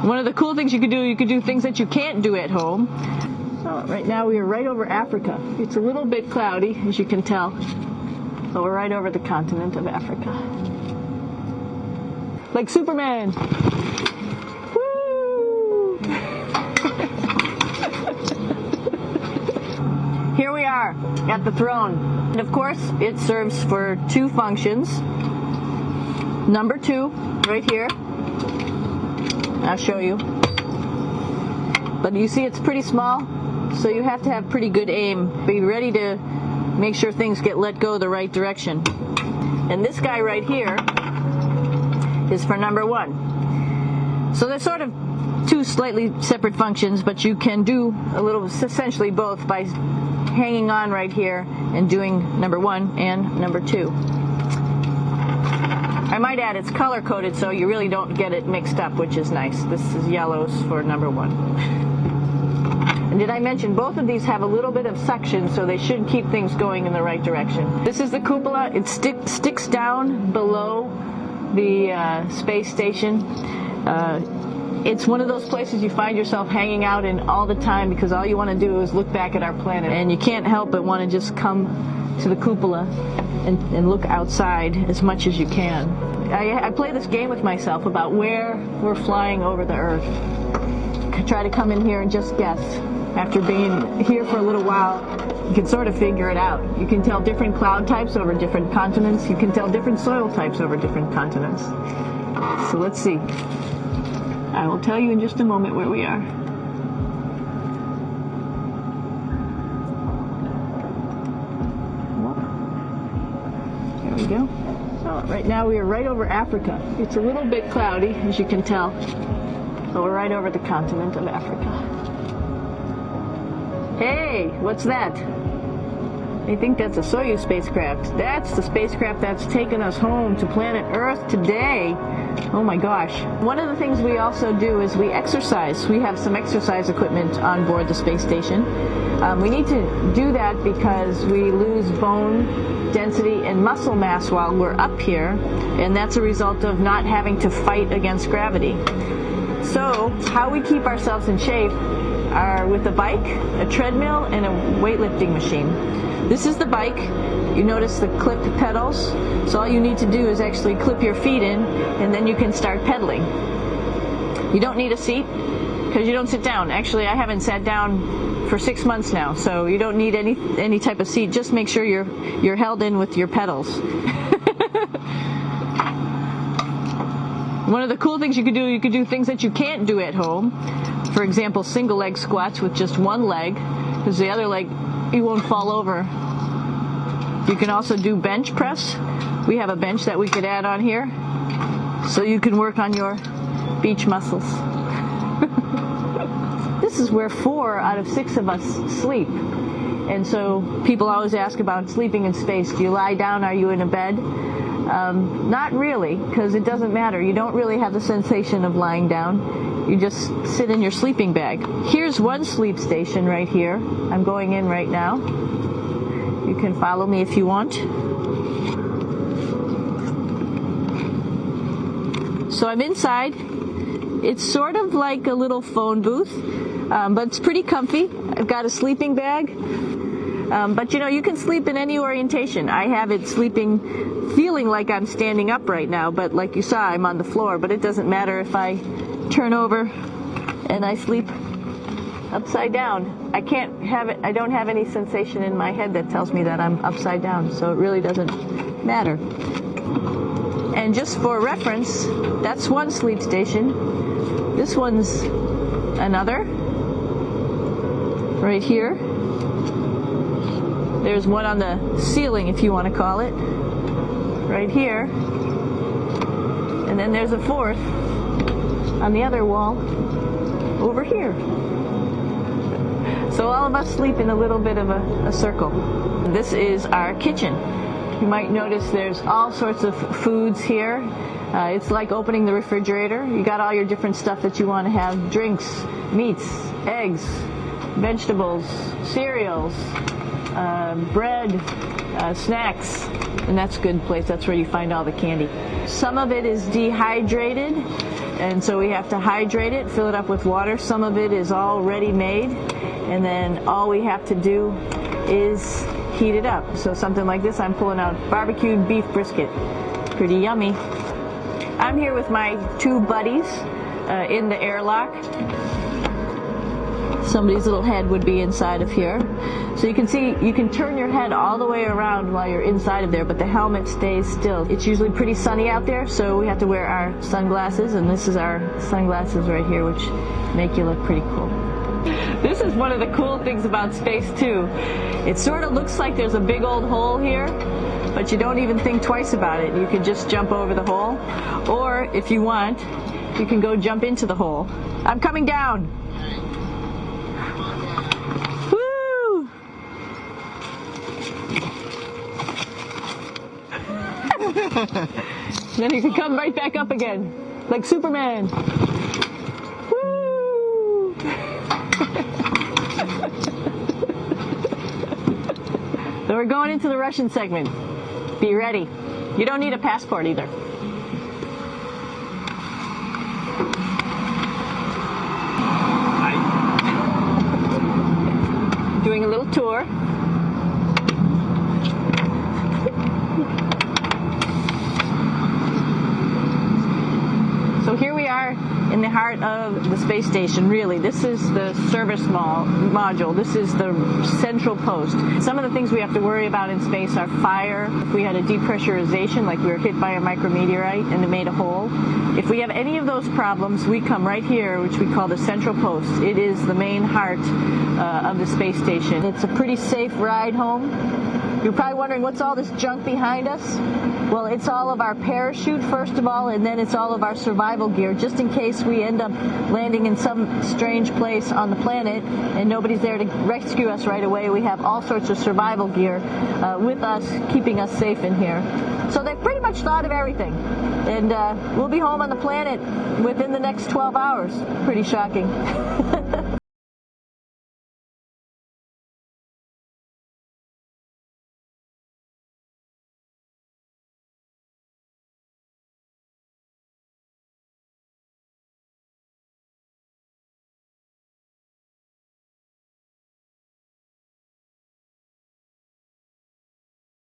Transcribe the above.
One of the cool things you could do things that you can't do at home. Oh, right now we are right over Africa. It's a little bit cloudy, as you can tell, but we're right over the continent of Africa. Like Superman. Woo! Here we are at the throne. And of course, it serves for two functions. Number 2, right here. I'll show you. But you see it's pretty small, so you have to have pretty good aim. Be ready to make sure things get let go the right direction. And this guy right here is for number 1. So they're sort of two slightly separate functions, but you can do a little, essentially both, by hanging on right here and doing number 1 and number 2. I might add it's color-coded so you really don't get it mixed up, which is nice. This is yellows for number 1. And did I mention both of these have a little bit of suction, so they should keep things going in the right direction. This is the cupola. It sticks down below the space station. It's one of those places you find yourself hanging out in all the time because all you want to do is look back at our planet. And you can't help but want to just come to the cupola and look outside as much as you can. I play this game with myself about where we're flying over the Earth. Try to come in here and just guess. After being here for a little while, you can sort of figure it out. You can tell different cloud types over different continents. You can tell different soil types over different continents. So let's see. I will tell you in just a moment where we are. There we go. Oh, right now we are right over Africa. It's a little bit cloudy, as you can tell, but we're right over the continent of Africa. Hey, what's that? I think that's a Soyuz spacecraft. That's the spacecraft that's taken us home to planet Earth today. Oh my gosh. One of the things we also do is we exercise. We have some exercise equipment on board the space station. We need to do that because we lose bone density and muscle mass while we're up here, and that's a result of not having to fight against gravity. So how we keep ourselves in shape are with a bike, a treadmill, and a weightlifting machine. This is the bike. You notice the clipped pedals. So all you need to do is actually clip your feet in, and then you can start pedaling. You don't need a seat because you don't sit down. Actually, I haven't sat down for 6 months now, so you don't need any type of seat. Just make sure you're held in with your pedals. One of the cool things you could do things that you can't do at home. For example, single leg squats with just one leg, because the other leg, you won't fall over. You can also do bench press. We have a bench that we could add on here, so you can work on your beach muscles. This is where 4 out of 6 of us sleep. And so people always ask about sleeping in space. Do you lie down? Are you in a bed? Not really, because it doesn't matter. You don't really have the sensation of lying down. You just sit in your sleeping bag. Here's one sleep station right here. I'm going in right now. You can follow me if you want. So I'm inside. It's sort of like a little phone booth, but it's pretty comfy. I've got a sleeping bag. But you know, you can sleep in any orientation. I have it feeling like I'm standing up right now, but like you saw, I'm on the floor. But it doesn't matter if I turn over and I sleep upside down. I don't have any sensation in my head that tells me that I'm upside down, so it really doesn't matter. And just for reference, that's one sleep station. This one's another. Right here. There's one on the ceiling, if you want to call it. Right here. And then there's a fourth on the other wall over here. So all of us sleep in a little bit of a circle. This is our kitchen. You might notice there's all sorts of foods here. It's like opening the refrigerator. You got all your different stuff that you want to have. Drinks, meats, eggs, vegetables, cereals, bread, snacks. And that's a good place. That's where you find all the candy. Some of it is dehydrated. and so we have to hydrate it, fill it up with water. Some of it is already made, and then all we have to do is heat it up. So something like this, I'm pulling out barbecued beef brisket. Pretty yummy. I'm here with my two buddies in the airlock. Somebody's little head would be inside of here. So you can see, you can turn your head all the way around while you're inside of there, but the helmet stays still. It's usually pretty sunny out there, so we have to wear our sunglasses, and this is our sunglasses right here, which make you look pretty cool. This is one of the cool things about space, too. It sort of looks like there's a big old hole here, but you don't even think twice about it. You can just jump over the hole, or if you want, you can go jump into the hole. I'm coming down. Woo! Then you can come right back up again, like Superman. Woo! So we're going into the Russian segment. Be ready. You don't need a passport either. Doing a little tour. So here we are in the heart of the space station, really. This is the service module. This is the central post. Some of the things we have to worry about in space are fire. If we had a depressurization, like we were hit by a micrometeorite and it made a hole. If we have any of those problems, we come right here, which we call the central post. It is the main heart of the space station. It's a pretty safe ride home. You're probably wondering, what's all this junk behind us? Well, it's all of our parachute, first of all, and then it's all of our survival gear, just in case we end up landing in some strange place on the planet and nobody's there to rescue us right away. We have all sorts of survival gear with us, keeping us safe in here. So they've pretty much thought of everything. And we'll be home on the planet within the next 12 hours. Pretty shocking.